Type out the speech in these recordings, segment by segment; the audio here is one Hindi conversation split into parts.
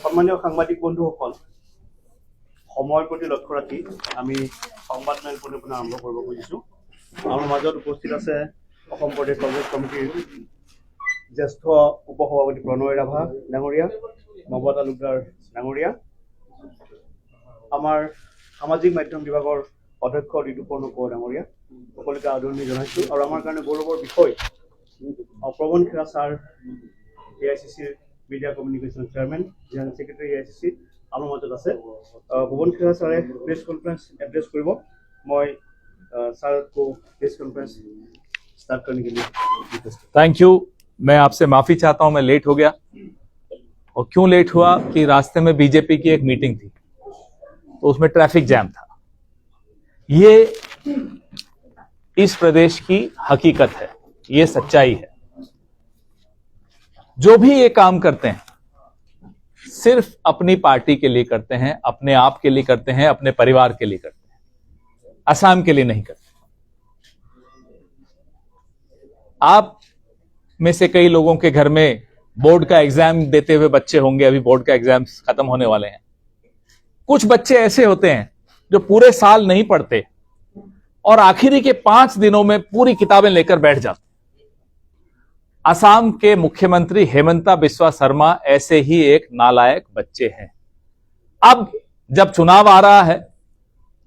সম্মানীয় সাংবাদিক বন্ধুসকল, সময়ৰ প্ৰতি লক্ষ্য ৰাখি আমি সংবাদ মেল পুনৰ আৰম্ভ কৰিব খুজিছোঁ। আমাৰ মাজত উপস্থিত আছে অসম প্ৰদেশ কংগ্ৰেছ কমিটিৰ জ্যেষ্ঠ উপসভাপতি প্ৰণয় ৰাভা ডাঙৰীয়া, নৱ তালুকদাৰ ডাঙৰীয়া, আমাৰ সামাজিক মাধ্যম বিভাগৰ অধ্যক্ষ ঋতুপৰ্ণ কোঁৱৰ ডাঙৰীয়া, সকলোকে আদৰণি জনাইছোঁ। আৰু আমাৰ কাৰণে গৌৰৱৰ বিষয় প্ৰবন খেৰা ছাৰ, AICCৰ media communication chairman, general secretary AICC আমাৰ মাজত আছে। ভুৱন খেৰা ছাৰে প্ৰেছ কনফাৰেন্স এড্ৰেছ কৰিব। মই सर को प्रेस कॉन्फ्रेंस स्टार्ट करने के लिए थैंक यू। मैं आपसे माफी चाहता हूं, मैं लेट हो गया। और क्यों लेट हुआ कि रास्ते में बीजेपी की एक मीटिंग थी, तो उसमें ट्रैफिक जैम था। ये इस प्रदेश की हकीकत है, ये सच्चाई है। जो भी ये काम करते हैं सिर्फ अपनी पार्टी के लिए करते हैं, अपने आप के लिए करते हैं, अपने परिवार के लिए करते हैं, असम के लिए नहीं करते। आप में से कई लोगों के घर में बोर्ड का एग्जाम देते हुए बच्चे होंगे, अभी बोर्ड का एग्जाम खत्म होने वाले हैं। कुछ बच्चे ऐसे होते हैं जो पूरे साल नहीं पढ़ते और आखिरी के 5 दिनों में पूरी किताबें लेकर बैठ जाते। असम के मुख्यमंत्री हेमंता बिस्वा शर्मा ऐसे ही एक नालायक बच्चे हैं। अब जब चुनाव आ रहा है,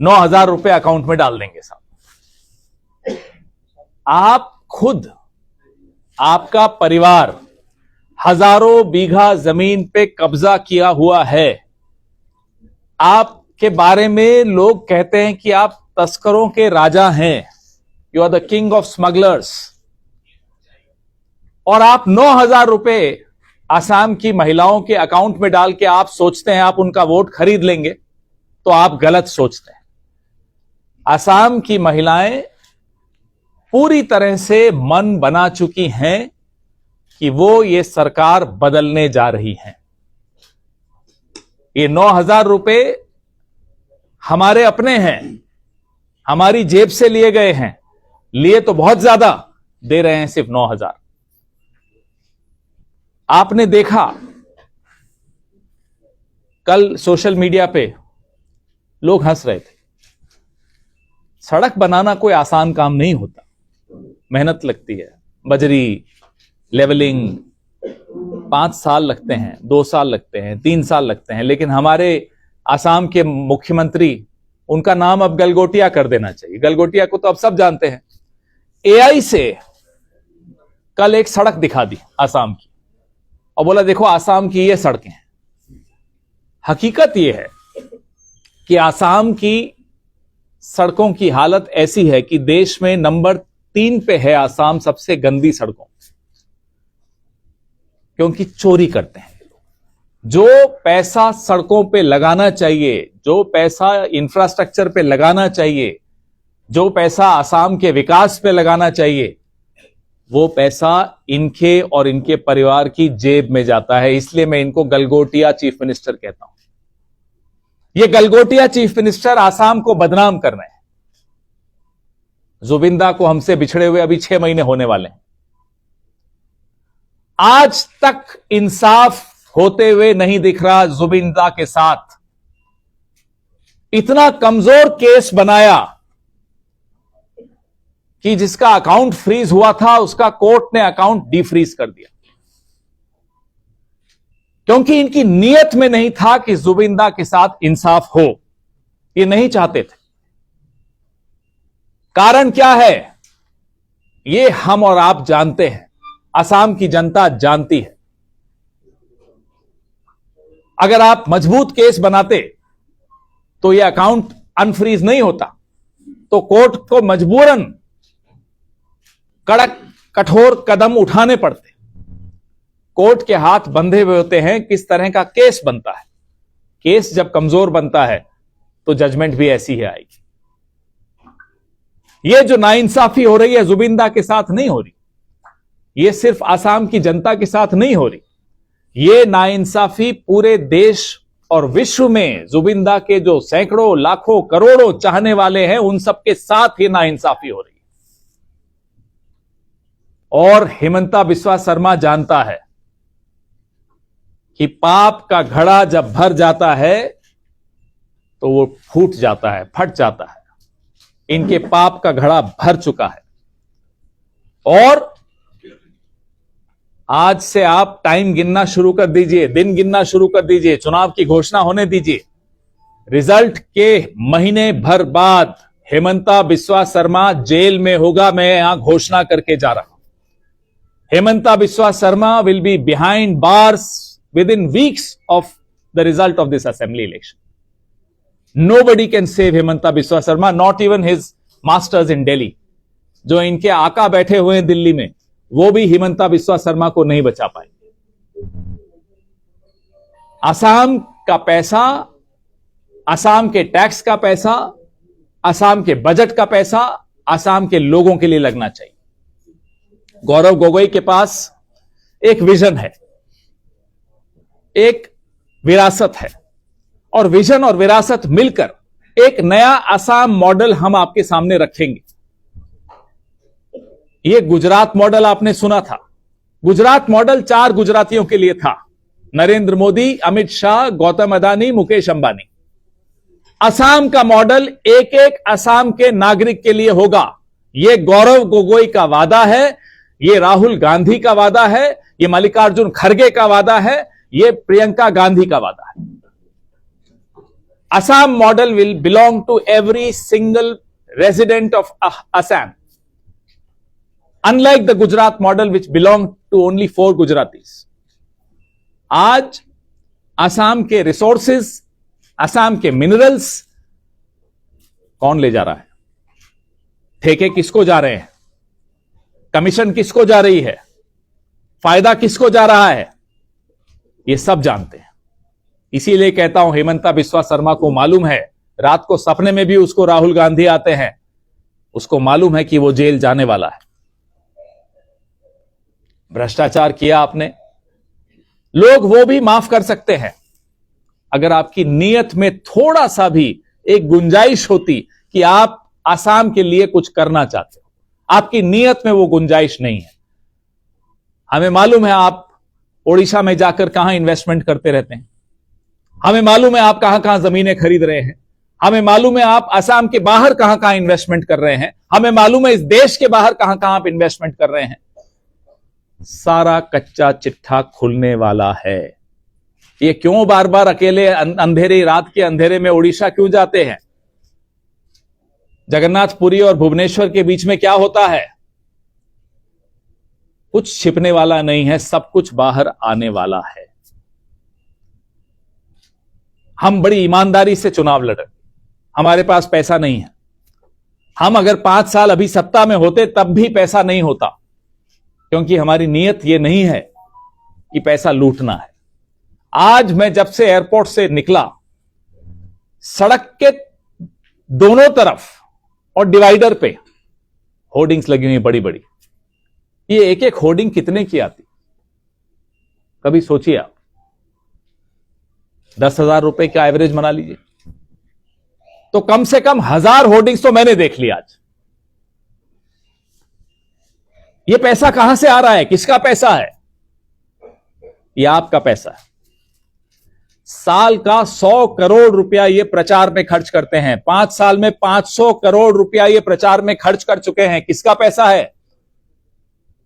9,000 रुपए अकाउंट में डाल देंगे साहब। आप खुद, आपका परिवार हजारों बीघा जमीन पे कब्जा किया हुआ है। आपके बारे में लोग कहते हैं कि आप तस्करों के राजा हैं, you are the king of smugglers. और आप 9,000 रुपए असम की महिलाओं के अकाउंट में डाल के आप सोचते हैं आप उनका वोट खरीद लेंगे, तो आप गलत सोचते हैं। असम की महिलाएं पूरी तरह से मन बना चुकी हैं कि वो ये सरकार बदलने जा रही हैं। ये 9,000 रुपए हमारे अपने हैं, हमारी जेब से लिए गए हैं। लिए तो बहुत ज्यादा, दे रहे हैं सिर्फ 9,000। आपने देखा कल सोशल मीडिया पे लोग हंस रहे थे। सड़क बनाना कोई आसान काम नहीं होता, मेहनत लगती है। बजरी, लेवलिंग 5 साल लगते हैं, 2 साल लगते हैं, 3 साल लगते हैं। लेकिन हमारे असम के मुख्यमंत्री, उनका नाम अब गलगोटिया कर देना चाहिए। गलगोटिया को तो अब सब जानते हैं। AI से कल एक सड़क दिखा दी असम की और बोला देखो असम की ये सड़कें हैं। हकीकत ये है कि असम की सड़कों की हालत ऐसी है कि देश में नंबर 3 पे है असम सबसे गंदी सड़कों, क्योंकि चोरी करते हैं। जो पैसा सड़कों पे लगाना चाहिए, जो पैसा इंफ्रास्ट्रक्चर पे लगाना चाहिए, जो पैसा असम के विकास पे लगाना चाहिए, वो पैसा इनके और इनके परिवार की जेब में जाता है। इसलिए मैं इनको गलगोटिया चीफ मिनिस्टर कहता हूं। ये गलगोटिया चीफ मिनिस्टर आसाम को बदनाम कर रहे हैं। जुबिंदा को हमसे बिछड़े हुए अभी 6 महीने होने वाले हैं। आज तक इंसाफ होते हुए नहीं दिख रहा जुबिंदा के साथ। इतना कमजोर केस बनाया कि जिसका अकाउंट फ्रीज हुआ था उसका कोर्ट ने अकाउंट डीफ्रीज कर दिया, क्योंकि इनकी नीयत में नहीं था कि जुबिंदा के साथ इंसाफ हो। ये नहीं चाहते थे। कारण क्या है, ये हम और आप जानते हैं, असम की जनता जानती है। अगर आप मजबूत केस बनाते तो ये अकाउंट अनफ्रीज नहीं होता, तो कोर्ट को मजबूरन कड़क कठोर कदम उठाने पड़ते। कोर्ट के हाथ बंधे हुए होते हैं किस तरह का केस बनता है। केस जब कमजोर बनता है तो जजमेंट भी ऐसी ही आएगी। ये जो नाइंसाफी हो रही है जुबिंदा के साथ नहीं हो रही, ये सिर्फ असम की जनता के साथ नहीं हो रही, ये नाइंसाफी पूरे देश और विश्व में जुबिंदा के जो सैकड़ों, लाखों, करोड़ों चाहने वाले हैं उन सबके साथ ही नाइंसाफी हो रही है। और हेमंता बिस्वा शर्मा जानता है कि पाप का घड़ा जब भर जाता है तो वो फूट जाता है, फट जाता है। इनके पाप का घड़ा भर चुका है। और आज से आप टाइम गिनना शुरू कर दीजिए, दिन गिनना शुरू कर दीजिए, चुनाव की घोषणा होने दीजिए। रिजल्ट के महीने भर बाद हेमंता बिस्वा शर्मा जेल में होगा। मैं यहां घोषणा करके जा रहा हूं, Himanta Biswa Sarma will be behind bars within weeks of the result of this assembly election. Nobody can save Himanta Biswa Sarma, not even his masters in Delhi. जो इनके आका बैठे हुए हैं दिल्ली में, वो भी हेमंता बिस्वा शर्मा को नहीं बचा पाएंगे। असम का पैसा, असम के टैक्स का पैसा, असम के बजट का पैसा असम के लोगों के लिए लगना चाहिए। गौरव गोगोई के पास एक विजन है, एक विरासत है, और विजन और विरासत मिलकर एक नया असम मॉडल हम आपके सामने रखेंगे। यह गुजरात मॉडल आपने सुना था। गुजरात मॉडल 4 गुजरातियों के लिए था, नरेंद्र मोदी, अमित शाह, गौतम अदानी, मुकेश अंबानी। असम का मॉडल एक एक असम के नागरिक के लिए होगा। यह गौरव गोगोई का वादा है, यह राहुल गांधी का वादा है, यह मल्लिकार्जुन खड़गे का वादा है, यह प्रियंका गांधी का वादा है। Assam model will belong to every single resident of Assam, unlike the Gujarat model which belonged to only 4 Gujaratis. आज असम के रिसोर्सेज, असम के मिनरल्स कौन ले जा रहा है? ठेके किसको जा रहे हैं? कमीशन किसको जा रही है? फायदा किसको जा रहा है? ये सब जानते हैं। इसीलिए कहता हूं, हेमंता बिस्वा शर्मा को मालूम है, रात को सपने में भी उसको राहुल गांधी आते हैं, उसको मालूम है कि वो जेल जाने वाला है। भ्रष्टाचार किया आपने, लोग वो भी माफ कर सकते हैं अगर आपकी नीयत में थोड़ा सा भी एक गुंजाइश होती कि आप असम के लिए कुछ करना चाहते हो। आपकी नीयत में वो गुंजाइश नहीं है। हमें मालूम है आप ओडिशा में जाकर कहां इन्वेस्टमेंट करते रहते हैं, हमें मालूम है आप कहां कहां जमीनें खरीद रहे हैं, हमें मालूम है आप असम के बाहर कहां कहां इन्वेस्टमेंट कर रहे हैं, हमें मालूम है इस देश के बाहर कहां कहां आप इन्वेस्टमेंट कर रहे हैं। सारा कच्चा चिट्ठा खुलने वाला है। ये क्यों बार बार अकेले अंधेरे, रात के अंधेरे में उड़ीसा क्यों जाते हैं? जगन्नाथपुरी और भुवनेश्वर के बीच में क्या होता है? कुछ छिपने वाला नहीं है, सब कुछ बाहर आने वाला है। हम बड़ी ईमानदारी से चुनाव लड़े, हमारे पास पैसा नहीं है। हम अगर 5 साल अभी सत्ता में होते तब भी पैसा नहीं होता, क्योंकि हमारी नीयत यह नहीं है कि पैसा लूटना है। आज मैं जब से एयरपोर्ट से निकला, सड़क के दोनों तरफ और डिवाइडर पे होर्डिंग्स लगी हुई बड़ी बड़ी। ये एक एक होर्डिंग कितने की आती, कभी सोचिए आप? 10,000 रुपए का एवरेज बना लीजिए, तो कम से कम 1000 होर्डिंग्स तो मैंने देख लिया आज। ये पैसा कहां से आ रहा है? किसका पैसा है? ये आपका पैसा है। साल का 100 करोड़ रुपया ये प्रचार में खर्च करते हैं। 5 साल में 500 करोड़ रुपया ये प्रचार में खर्च कर चुके हैं। किसका पैसा है?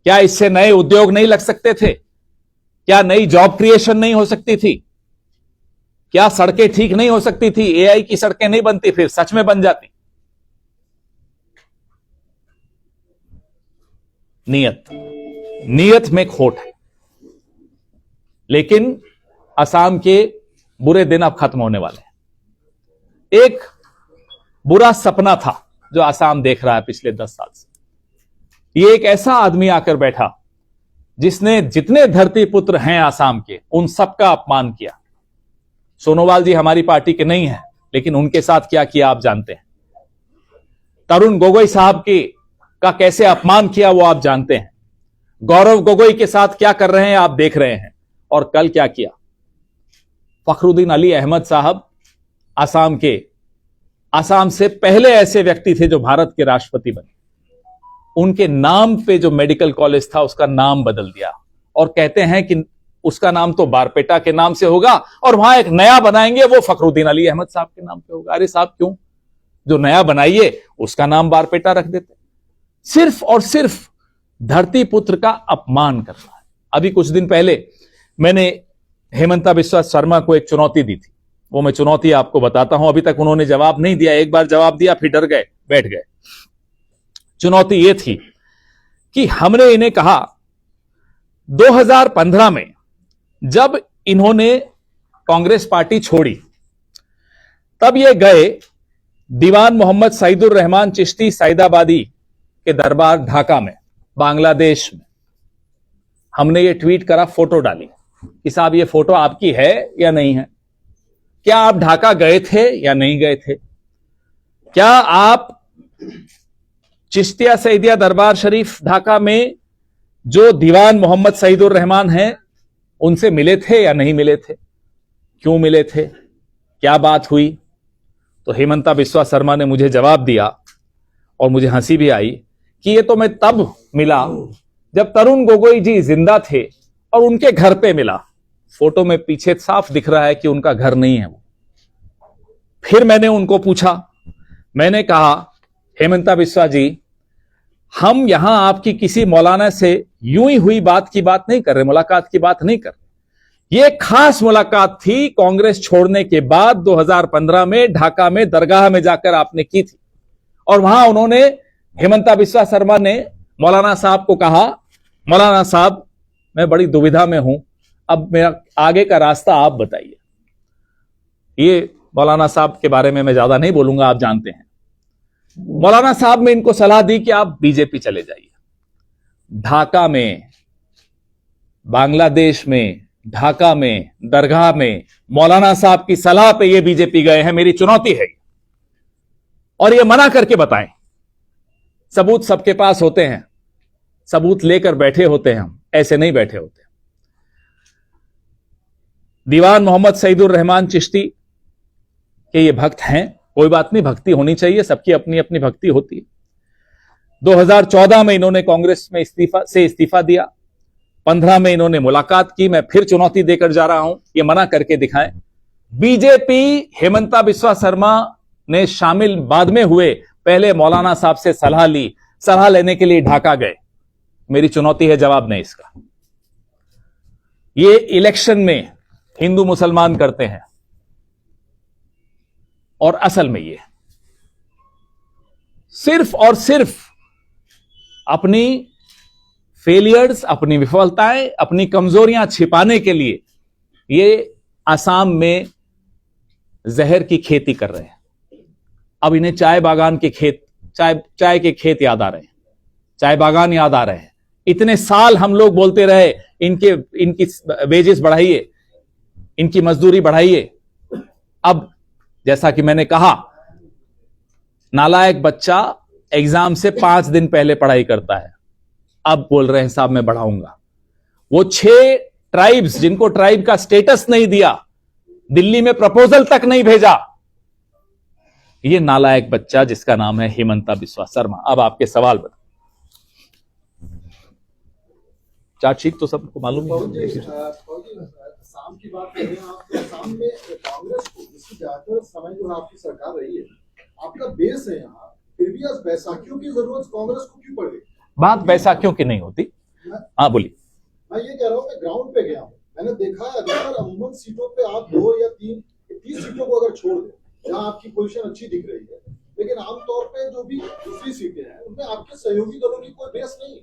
क्या इससे नए उद्योग नहीं लग सकते थे? क्या नई जॉब क्रिएशन नहीं हो सकती थी? क्या सड़कें ठीक नहीं हो सकती थी? एआई की सड़कें नहीं बनती, फिर सच में बन जाती। नीयत में खोट है। लेकिन असम के बुरे दिन अब खत्म होने वाले हैं। एक बुरा सपना था जो असम देख रहा है पिछले 10 साल से। ये एक ऐसा आदमी आकर बैठा जिसने जितने धरती पुत्र हैं असम के, उन सबका अपमान किया। सोनोवाल जी हमारी पार्टी के नहीं हैं, लेकिन उनके साथ क्या किया आप जानते हैं। तरुण गोगोई साहब का कैसे अपमान किया वो आप जानते हैं। गौरव गोगोई के साथ क्या कर रहे हैं आप देख रहे हैं। और कल क्या किया? फखरुद्दीन अली अहमद साहब असम से पहले ऐसे व्यक्ति थे जो भारत के राष्ट्रपति बने। उनके नाम पे जो मेडिकल कॉलेज था उसका नाम बदल दिया और कहते हैं कि उसका नाम तो बारपेटा के नाम से होगा, और वहां एक नया बनाएंगे वो फखरुद्दीन अली अहमद साहब के नाम पे होगा। अरे साहब क्यों, जो नया बनाइए उसका नाम बारपेटा रख देते। सिर्फ और सिर्फ धरती पुत्र का अपमान कर रहा है। अभी कुछ दिन पहले मैंने हेमंता बिस्वा शर्मा को एक चुनौती दी थी, वो मैं चुनौती आपको बताता हूं। अभी तक उन्होंने जवाब नहीं दिया, एक बार जवाब दिया फिर डर गए, बैठ गए। चुनौती ये थी कि हमने इन्हें कहा 2015 में जब इन्होंने कांग्रेस पार्टी छोड़ी, तब ये गए दीवान मोहम्मद सईदुर रहमान चिश्ती सैदाबादी के दरबार ढाका में, बांग्लादेश में। हमने ये ट्वीट करा, फोटो डाली कि साहब ये फोटो आपकी है या नहीं है, क्या आप ढाका गए थे या नहीं गए थे, क्या आप चिश्तिया सईदिया दरबार शरीफ ढाका में जो दीवान मोहम्मद सईदुर रहमान हैं उनसे मिले थे या नहीं मिले थे, क्यों मिले थे, क्या बात हुई। तो हेमंता बिस्वा शर्मा ने मुझे जवाब दिया और मुझे हंसी भी आई कि ये तो मैं तब मिला जब तरुण गोगोई जी जिंदा थे और उनके घर पे मिला। फोटो में पीछे साफ दिख रहा है कि उनका घर नहीं है वो। फिर मैंने उनको पूछा, मैंने कहा हेमंता बिस्वा जी, हम यहां आपकी किसी मौलाना से यूं ही हुई बात की बात नहीं कर रहे, मुलाकात की बात नहीं कर रहे। ये खास मुलाकात थी कांग्रेस छोड़ने के बाद 2015 में ढाका में दरगाह में जाकर आपने की थी, और वहां उन्होंने, हेमंता बिस्वा शर्मा ने मौलाना साहब को कहा, मौलाना साहब मैं बड़ी दुविधा में हूं, अब मेरा आगे का रास्ता आप बताइए। ये मौलाना साहब के बारे में मैं ज्यादा नहीं बोलूंगा, आप जानते हैं। मौलाना साहब ने इनको सलाह दी कि आप बीजेपी चले जाइए। ढाका में, बांग्लादेश में, ढाका में, दरगाह में मौलाना साहब की सलाह पे ये बीजेपी गए हैं। मेरी चुनौती है और ये मना करके बताएं। सबूत सबके पास होते हैं, सबूत लेकर बैठे होते हैं, हम ऐसे नहीं बैठे होते। दीवान मोहम्मद सईदुर रहमान चिश्ती के ये भक्त हैं, कोई बात नहीं, भक्ति होनी चाहिए, सबकी अपनी अपनी भक्ति होती है। 2014 में इन्होंने कांग्रेस में इस्तीफा दिया, 15 में इन्होंने मुलाकात की। मैं फिर चुनौती देकर जा रहा हूं, ये मना करके दिखाएं। बीजेपी हेमंता बिस्वा शर्मा ने शामिल बाद में हुए, पहले मौलाना साहब से सलाह ली, सलाह लेने के लिए ढाका गए। मेरी चुनौती है, जवाब नहीं इसका। ये इलेक्शन में हिंदू मुसलमान करते हैं और असल में ये सिर्फ और सिर्फ अपनी फेलियर्स, अपनी विफलताएं, अपनी कमजोरियां छिपाने के लिए ये आसाम में जहर की खेती कर रहे हैं। अब इन्हें चाय बागान के खेत, चाय के खेत याद आ रहे हैं, चाय बागान याद आ रहे हैं। इतने साल हम लोग बोलते रहे इनकी वेजेस बढ़ाइए, इनकी मजदूरी बढ़ाइए। अब जैसा कि मैंने कहा, नालायक बच्चा एग्जाम से 5 दिन पहले पढ़ाई करता है, अब बोल रहे हैं साहब मैं बढ़ाऊंगा। वो 6 ट्राइब्स जिनको ट्राइब का स्टेटस नहीं दिया, दिल्ली में प्रपोजल तक नहीं भेजा, ये नालायक बच्चा जिसका नाम है हेमंता बिस्वा शर्मा। अब आपके सवाल बता। चार्जशीट तो सबको मालूम है। आसाम की बात कर रहे हैं आप, तो आसाम में कांग्रेस को जिसकी ज्यादातर समय जो आपकी सरकार रही है, आपका बेस है यहाँ, फिर भी आज बैसाखियों की जरूरत कांग्रेस को क्यों पड़ गई? बात बैसाखियों की नहीं होती। हाँ बोलिए। मैं ये कह रहा हूँ, मैं ग्राउंड पे गया हूँ, मैंने देखा है अगर अमूमन सीटों पे आप 2 या 30 सीटों को अगर छोड़ दें जहाँ आपकी पोजीशन अच्छी दिख रही है, लेकिन आमतौर पे जो भी दूसरी सीटें हैं उनमें आपके सहयोगी दलों की कोई बेस नहीं।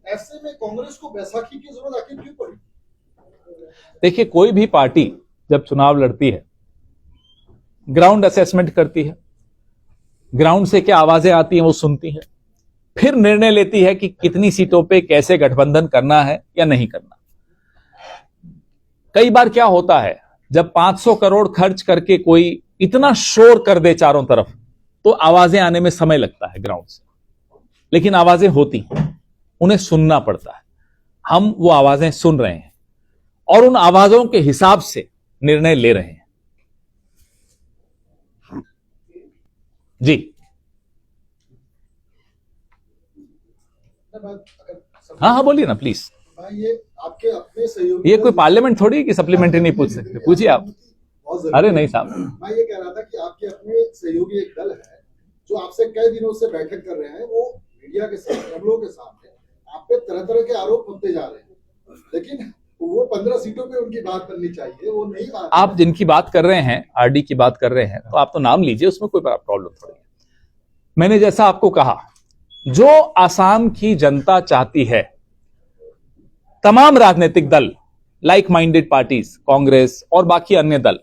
ऐसे में कांग्रेस को बैसाखी की जरूरत आखिर क्यों पड़ी? देखिए, कोई भी पार्टी जब चुनाव लड़ती है, ग्राउंड असेसमेंट करती है, ग्राउंड से क्या आवाजें आती हैं वो सुनती है, फिर निर्णय लेती है कि कितनी सीटों पे कैसे गठबंधन करना है या नहीं करना। कई बार क्या होता है, जब 500 करोड़ खर्च करके कोई इतना शोर कर दे चारों तरफ, तो आवाजें आने में समय लगता है ग्राउंड से, लेकिन आवाजें होती हैं, उन्हें सुनना पड़ता है। हम वो आवाजें सुन रहे हैं और उन आवाजों के हिसाब से निर्णय ले रहे हैं। जी हाँ बोलिए ना प्लीज। ये आपके अपने सहयोगी ये कोई पार्लियामेंट थोड़ी है कि सप्लीमेंट्री नहीं पूछ सकते, पूछिए आप। बहुत जरूरी अरे है। नहीं साहब, मैं ये कह रहा था कि आपके अपने सहयोगी एक दल है जो आपसे कई दिनों से बैठक कर रहे हैं, वो मीडिया के सामने, हम लोगों के सामने आप पे तरह तरह के आरोप होते जा रहे हैं, लेकिन वो 15 सीटों पे उनकी बात करनी चाहिए, वो नहीं बात। आप जिनकी बात कर रहे हैं, आरडी की बात कर रहे हैं, तो आप तो नाम लीजिए, उसमें कोई प्रॉब्लम थोड़ी है। मैंने जैसा आपको कहा, जो आसाम की जनता चाहती है, तमाम राजनीतिक दल, लाइक माइंडेड पार्टीज, कांग्रेस और बाकी अन्य दल,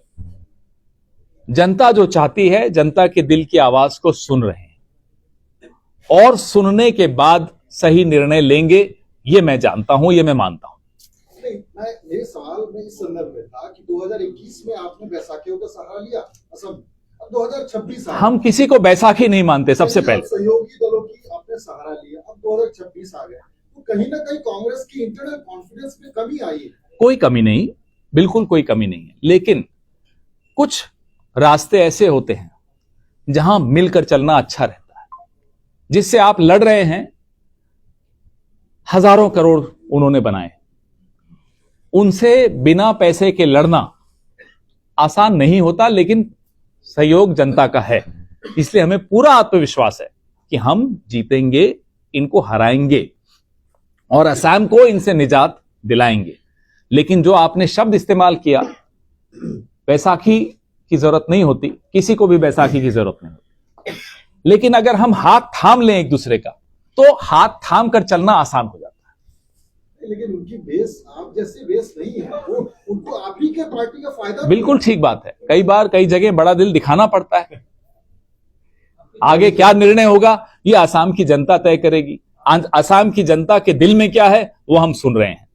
जनता जो चाहती है, जनता के दिल की आवाज को सुन रहे हैं और सुनने के बाद सही निर्णय लेंगे, ये मैं जानता हूं, ये मैं मानता हूं। नहीं, मेरे सवाल में इस संदर्भ में था कि 2021 में आपने बैसाखियों का सहारा लिया असम, अब 2026 आ गया। हम किसी को बैसाखी नहीं मानते। सबसे पहले सहयोगी दलों की आपने सहारा लिया, अब 2026 आ गया, तो कहीं ना कहीं कांग्रेस की इंटरनल कॉन्फिडेंस में कमी आई है। कोई कमी नहीं, बिल्कुल कोई कमी नहीं है, लेकिन कुछ रास्ते ऐसे होते हैं जहां मिलकर चलना अच्छा रहता है। जिससे आप लड़ रहे हैं, हजारों करोड़ उन्होंने बनाए, उनसे बिना पैसे के लड़ना आसान नहीं होता, लेकिन सहयोग जनता का है, इसलिए हमें पूरा आत्मविश्वास है कि हम जीतेंगे, इनको हराएंगे और असम को इनसे निजात दिलाएंगे। लेकिन जो आपने शब्द इस्तेमाल किया, बैसाखी की जरूरत नहीं होती, किसी को भी बैसाखी की जरूरत नहीं होती, लेकिन अगर हम हाथ थाम लें एक दूसरे का, तो हाथ थाम कर चलना आसान हो जाता है। लेकिन उनकी बेस आप जैसी बेस नहीं है, वो उनको आप ही के पार्टी का फायदा। बिल्कुल ठीक बात है, कई बार कई जगह बड़ा दिल दिखाना पड़ता है। आगे क्या निर्णय होगा, ये आसाम की जनता तय करेगी। आसाम की जनता के दिल में क्या है, वो हम सुन रहे हैं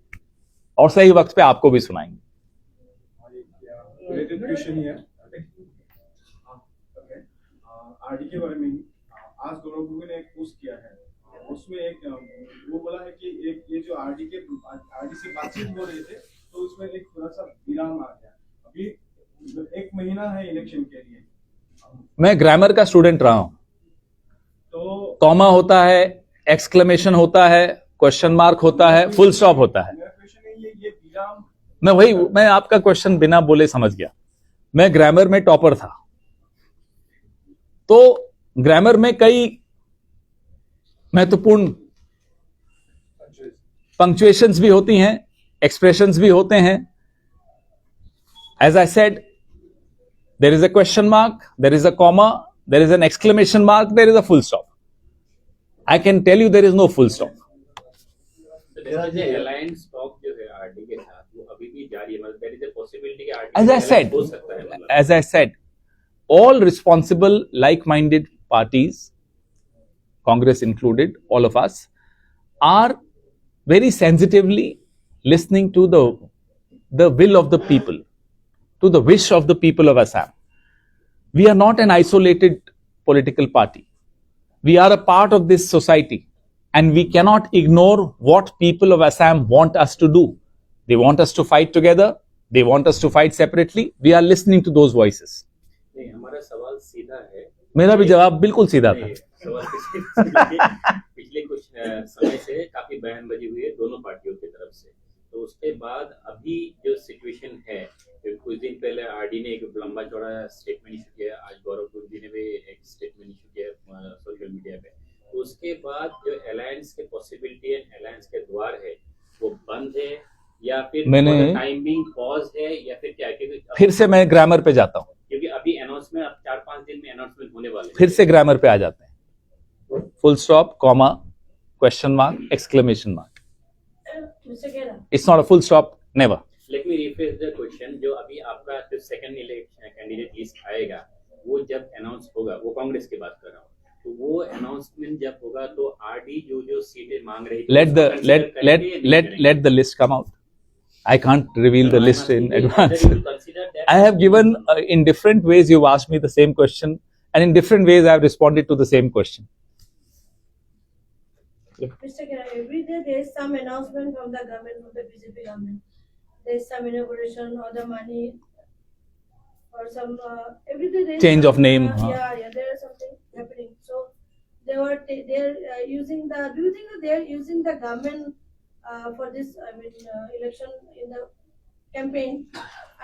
और सही वक्त पे आपको भी सुनाएंगे। आरडी के बारे में आज गौरव गोगोई ने एक पोस्ट किया है, उसमें एक वो बोला है कि एक ये जो आरडी से बातचीत हो रहे थे, तो उसमें एक थोड़ा सा विराम आ गया। अभी 1 महीना है इलेक्शन के लिए। मैं ग्रामर का स्टूडेंट रहा हूं, तो कॉमा होता है, एक्सक्लेमेशन होता है, क्वेश्चन मार्क होता है, फुल स्टॉप होता है। मेरा क्वेश्चन है ये विराम। मैं आपका क्वेश्चन बिना बोले समझ गया। मैं ग्रामर में टॉपर था, तो ग्रामर में कई महत्वपूर्ण पंक्चुएशंस भी होती हैं, एक्सप्रेशंस भी होते हैं। As I said, there is a question mark, there is a comma, there is an exclamation mark, there is a full stop. I can tell you there is no full stop. Alliance talk जो है आरडी के साथ, वो अभी भी जारी है, मतलब देयर इज अ पॉसिबिलिटी कि आरडी As I said, हो सकता है, मतलब as I said, all responsible, like-minded parties, Congress included, all of us, are very sensitively listening to the will of the people, to the wish of the people of Assam. We are not an isolated political party. We are a part of this society, and we cannot ignore what people of Assam want us to do. They want us to fight together. They want us to fight separately. We are listening to those voices. नहीं, हमारा सवाल सीधा है। मेरा भी जवाब बिल्कुल सीधा था। नहीं, सवाल पिछले कुछ समय से काफी बयानबाजी हुई है दोनों पार्टियों की तरफ से, तो उसके बाद अभी जो सिचुएशन है, कुछ दिन पहले आरडी ने एक लंबा चौड़ा स्टेटमेंट इशू किया, आज गौरव गोगोई ने भी एक स्टेटमेंट इशू किया सोशल मीडिया पे। तो उसके बाद जो अलायंस के पॉसिबिलिटी है, अलायंस के द्वार है, वो बंद है या फिर टाइमिंग पॉज है या फिर क्या? क्योंकि फिर से मैं ग्रामर पे जाता हूं, क्योंकि अभी अनाउंसमेंट, अब 4-5 दिन में अनाउंसमेंट होने वाले हैं। फिर से ग्रामर पे आ जाते हैं। Full stop, comma, question mark, exclamation mark. It's not a full stop, never. Let me refresh the question. जो अभी आपका जो सेकंड इलेक्शन कैंडिडेट लिस्ट आएगा, वो जब अनाउंस होगा, वो कांग्रेस की बात कर रहा हूँ, तो वो अनाउंसमेंट जब होगा तो आरडी जो सीटें मांग रही थी, let the list come out. I can't reveal the list in advance. I have given in different ways. You've asked me the same question, and in different ways I have responded to the same question. Mr. Kera, every day there is some announcement from the government, from the BJP government. There is some inauguration or the money or some every day there is Change some, of name. there is something happening. So they are using the. Do you think that they are using the government for this, election in the campaign.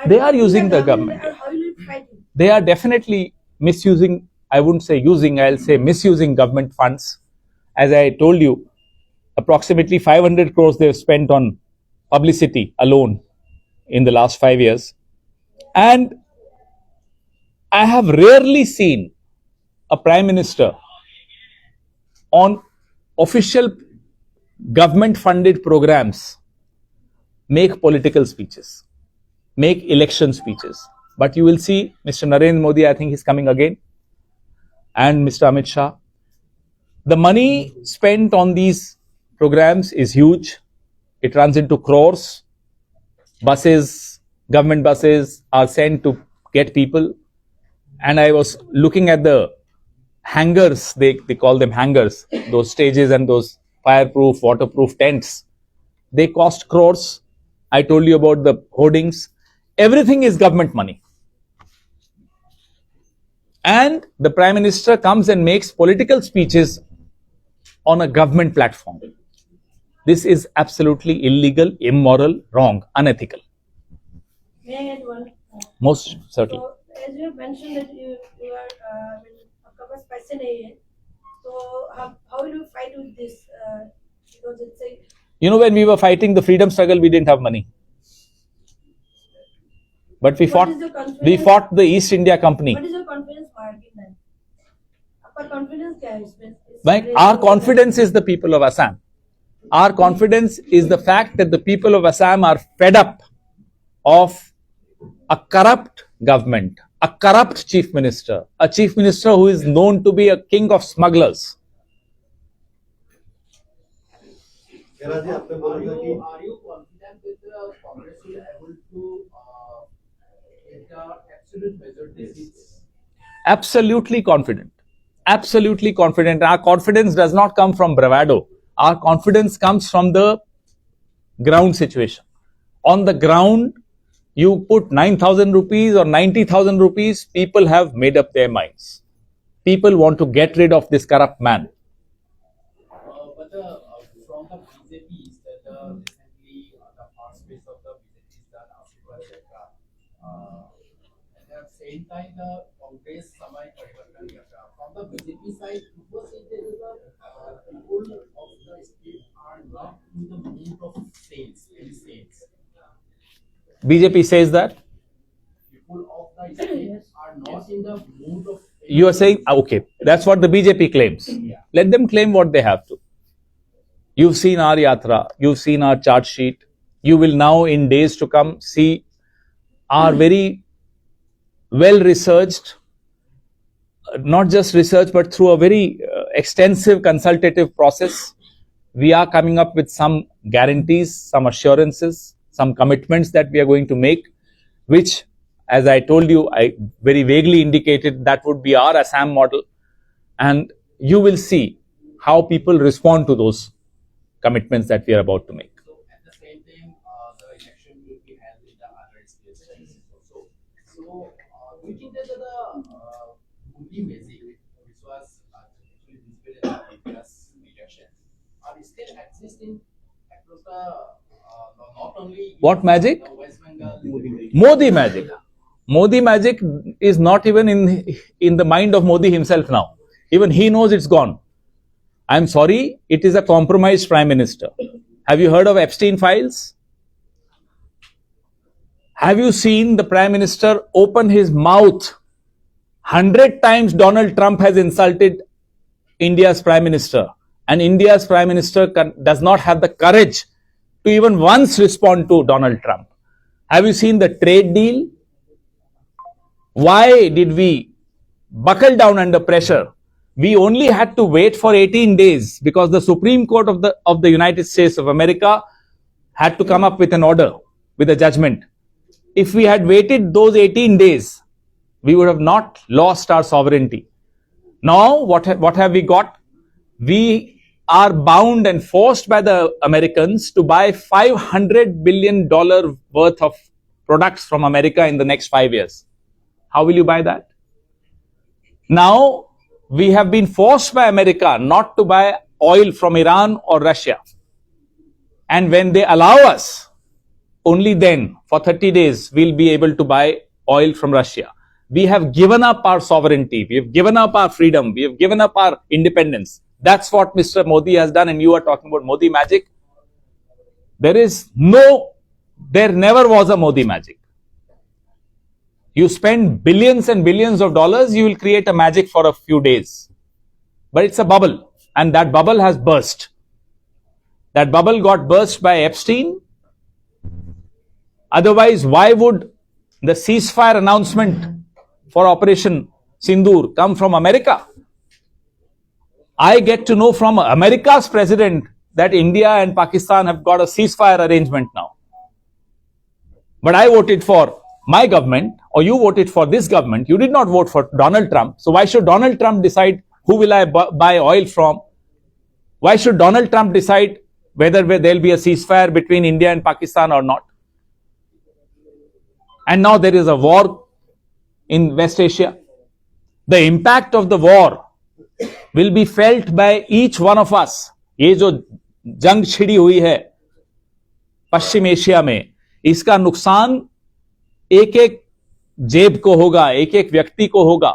They are using the government. And how will you fight it? They are definitely misusing, I wouldn't say using, I'll say misusing government funds. As I told you, approximately 500 crores they've spent on publicity alone in the last 5 years. And I have rarely seen a prime minister on official government funded programs make political speeches, make election speeches. But you will see Mr. Narendra Modi, I think he's coming again, and Mr. Amit Shah. The money spent on these programs is huge. It runs into crores. Buses, government buses are sent to get people. And I was looking at the hangars, they call them hangars, those stages and those fireproof, waterproof tents. They cost crores. I told you about the hoardings. Everything is government money. And the Prime Minister comes and makes political speeches on a government platform. This is absolutely illegal, immoral, wrong, unethical. May I add one? Most certainly. So, as you have mentioned that you are, आपका पास पैसे नहीं है, so how will you fight with this? Because it's a You know, when we were fighting the freedom struggle, we didn't have money. But we What is the confidence? fought the East India Company. What is your confidence margin then? आपका confidence क्या है इसमें? Our confidence is the people of Assam. Our confidence is the fact that the people of Assam are fed up of a corrupt government, a corrupt chief minister, a chief minister who is known to be a king of smugglers. खेरा जी आपने बोला था कि Are you confident that the Congress will able to get the absolute majority seats? Absolutely confident. Absolutely confident. Our confidence does not come from bravado. Our confidence comes from the ground situation. On the ground, you put 9,000 rupees or 90,000 rupees, people have made up their minds. People want to get rid of this corrupt man. But from the BJP is that recently the first phase of the BJP is that Ashirwad Yatra. And at the same time, the Congress Samay Parivartan Yatra. From the BJP side, it was said that the people of the state are not in the mood of sales, any sales. BJP says that. People of the state are not in the mood of. You are saying, okay, that's what the BJP claims. Let them claim what they have to. You've seen our yatra, you've seen our chart sheet. You will now, in days to come, see our very well researched, not just research, but through a very extensive consultative process. We are coming up with some guarantees, some assurances, some commitments that we are going to make, which, as I told you, I very vaguely indicated that would be our Assam model. And you will see how people respond to those commitments that we are about to make. So at the same time, the election will be held in the other states also. So do you think that the Modi magic, which was actually visible in the previous election, are still existing across the not only What magic? the West Bengal, Modi magic. Modi magic is not even in the mind of Modi himself now. Even he knows it's gone. I'm sorry, it is a compromised prime minister. Have you heard of Epstein files? Have you seen the prime minister open his mouth? 100 times Donald Trump has insulted India's prime minister, and India's prime minister does not have the courage to even once respond to Donald Trump. Have you seen the trade deal? Why did we buckle down under pressure? We only had to wait for 18 days because the Supreme Court of the United States of America had to come up with an order, with a judgment. If we had waited those 18 days, we would have not lost our sovereignty. Now, what have we got? We are bound and forced by the Americans to buy $500 billion worth of products from America in the next 5 years. How will you buy that? Now, we have been forced by America not to buy oil from Iran or Russia. And when they allow us, only then for 30 days we'll be able to buy oil from Russia. We have given up our sovereignty. We have given up our freedom. We have given up our independence. That's what Mr. Modi has done. And you are talking about Modi magic. There never was a Modi magic. You spend billions and billions of dollars, you will create a magic for a few days. But it's a bubble. And that bubble has burst. That bubble got burst by Epstein. Otherwise, why would the ceasefire announcement for Operation Sindoor come from America? I get to know from America's president that India and Pakistan have got a ceasefire arrangement now. But I voted for my government, or you voted for this government. You did not vote for Donald Trump. So why should Donald Trump decide who will I buy oil from? Why should Donald Trump decide whether there will be a ceasefire between India and Pakistan or not? And now there is a war in West Asia. The impact of the war will be felt by each one of us. ये जो जंग छिड़ी हुई है पश्चिम एशिया में, इसका नुकसान एक एक जेब को होगा, एक एक व्यक्ति को होगा.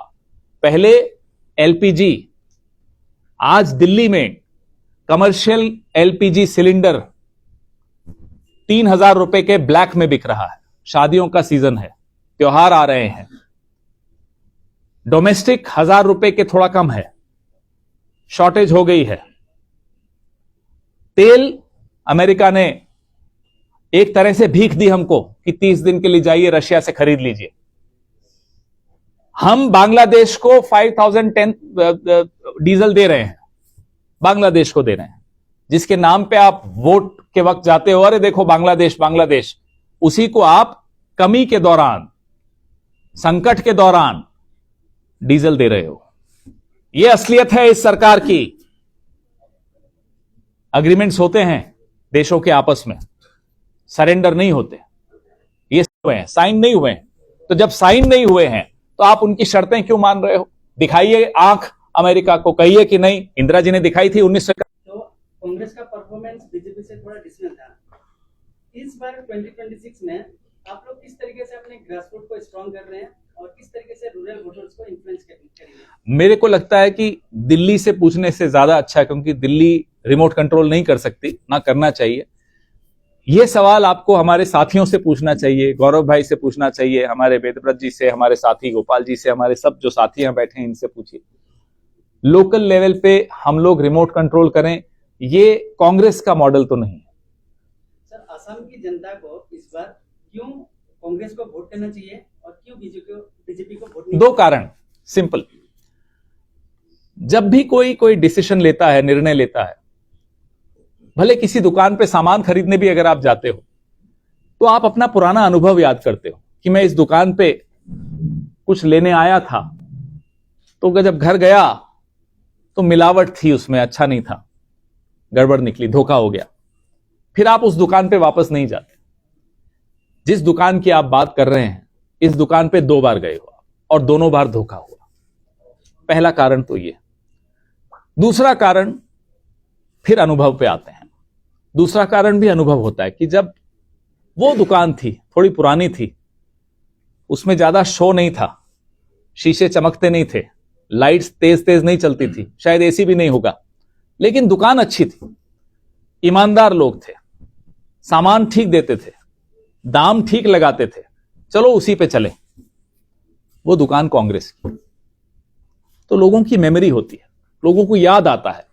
पहले एलपीजी, आज दिल्ली में कमर्शियल एलपीजी सिलेंडर 3,000 रुपए के ब्लैक में बिक रहा है. शादियों का सीजन है, त्योहार आ रहे हैं. डोमेस्टिक 1,000 रुपए के थोड़ा कम है, शॉर्टेज हो गई है. तेल अमेरिका ने एक तरह से भीख दी हमको कि 30 दिन के लिए जाइए रशिया से खरीद लीजिए. हम बांग्लादेश को 5,010 डीजल दे रहे हैं, बांग्लादेश को दे रहे हैं, जिसके नाम पे आप वोट के वक्त जाते हो, अरे देखो बांग्लादेश बांग्लादेश, उसी को आप कमी के दौरान, संकट के दौरान डीजल दे रहे हो. यह असलियत है इस सरकार की. अग्रीमेंट्स होते हैं देशों के आपस में, सरेंडर नहीं होते. ये हुए हैं, साइन नहीं हुए हैं. तो जब साइन नहीं हुए हैं तो आप उनकी शर्तें क्यों मान रहे हो? दिखाइए आंख अमेरिका को, कहिए कि नहीं. इंदिरा जी ने दिखाई थी 1900. तो कांग्रेस का परफॉर्मेंस बीजेपी से थोड़ा डिफरेंट था. इस बार 2026 में आप लोग किस तरीके से अपने ग्रासरूट को स्ट्रॉन्ग कर रहे हैं और किस तरीके से रूरल वोटर्स को इन्फ्लुएंस करेंगे? मेरे को लगता है कि दिल्ली से पूछने से ज्यादा अच्छा है, क्योंकि दिल्ली रिमोट कंट्रोल नहीं कर सकती, ना करना चाहिए. यह सवाल आपको हमारे साथियों से पूछना चाहिए, गौरव भाई से पूछना चाहिए, हमारे वेदव्रत जी से, हमारे साथी गोपाल जी से, हमारे सब जो साथी यहां बैठे हैं इनसे पूछिए. लोकल लेवल पे हम लोग रिमोट कंट्रोल करें, ये कांग्रेस का मॉडल तो नहीं है. सर, असम की जनता को इस बार क्यों कांग्रेस को वोट करना चाहिए और क्यों बीजेपी को वोट नहीं? 2 कारण, सिंपल. जब भी कोई डिसीजन लेता है, निर्णय लेता है, भले किसी दुकान पे सामान खरीदने भी अगर आप जाते हो, तो आप अपना पुराना अनुभव याद करते हो कि मैं इस दुकान पे कुछ लेने आया था, तो जब घर गया तो मिलावट थी उसमें, अच्छा नहीं था, गड़बड़ निकली, धोखा हो गया. फिर आप उस दुकान पे वापस नहीं जाते. जिस दुकान की आप बात कर रहे हैं, इस दुकान पे 2 बार गए हो और दोनों बार धोखा हुआ. पहला कारण तो ये. दूसरा कारण, फिर अनुभव पे आते हैं. दूसरा कारण भी अनुभव होता है कि जब वो दुकान थी, थोड़ी पुरानी थी, उसमें ज्यादा शो नहीं था, शीशे चमकते नहीं थे, लाइट्स तेज तेज नहीं चलती थी, शायद एसी भी नहीं होगा, लेकिन दुकान अच्छी थी, ईमानदार लोग थे, सामान ठीक देते थे, दाम ठीक लगाते थे, चलो उसी पे चले. वो दुकान कांग्रेस की. तो लोगों की मेमोरी होती है, लोगों को याद आता है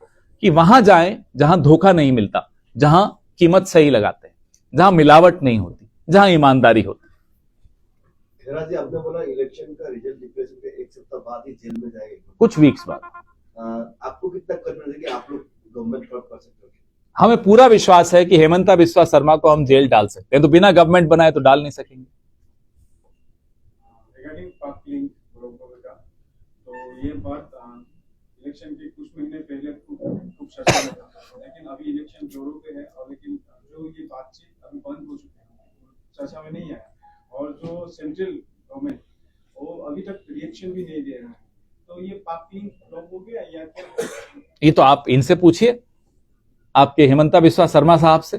कि वहां जाएं जहां धोखा नहीं मिलता, जहां कीमत सही लगाते हैं, जहां मिलावट नहीं होती, जहां ईमानदारी होती. खेरा जी, आपने बोला इलेक्शन का रिजल्ट डिक्लेरेशन के 1 सप्ताह बाद ही जेल में जाएंगे, कुछ वीक्स बाद. आपको कितना कॉन्फिडेंस है कि आप लोग गवर्नमेंट फॉर्म कर सकते हो? हमें पूरा विश्वास है कि हेमंता बिस्वा शर्मा को हम जेल डाल सकते हैं. तो बिना गवर्नमेंट बनाए तो डाल नहीं सकेंगे. रिगार्डिंग पाक लिंक का, तो ये बात इलेक्शन के कुछ महीने पहले खूब चर्चा में था, लेकिन अभी इलेक्शन जोरों पे है और लेकिन जो ये बातचीत अभी बंद हो चुकी है, चर्चा में नहीं आया. और जो सेंट्रल गवर्नमेंट, वो अभी तक रिएक्शन भी नहीं दे रहा है. तो ये पाक लिंक ब्लॉक हो गया या क्या? ये तो आप इनसे पूछिए. आपके हेमंता बिस्वा शर्मा साहब से?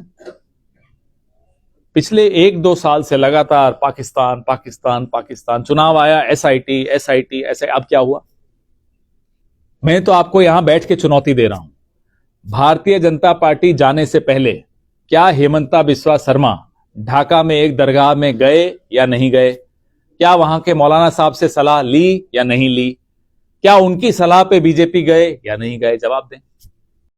पिछले 1-2 साल से लगातार पाकिस्तान पाकिस्तान पाकिस्तान, चुनाव आया एसआईटी एसआईटी ऐसे, अब क्या हुआ? मैं तो आपको यहां बैठ के चुनौती दे रहा हूं, भारतीय जनता पार्टी जाने से पहले क्या हेमंता बिस्वा शर्मा ढाका में एक दरगाह में गए या नहीं गए? क्या वहां के मौलाना साहब से सलाह ली या नहीं ली? क्या उनकी सलाह पे बीजेपी गए या नहीं गए? जवाब दें।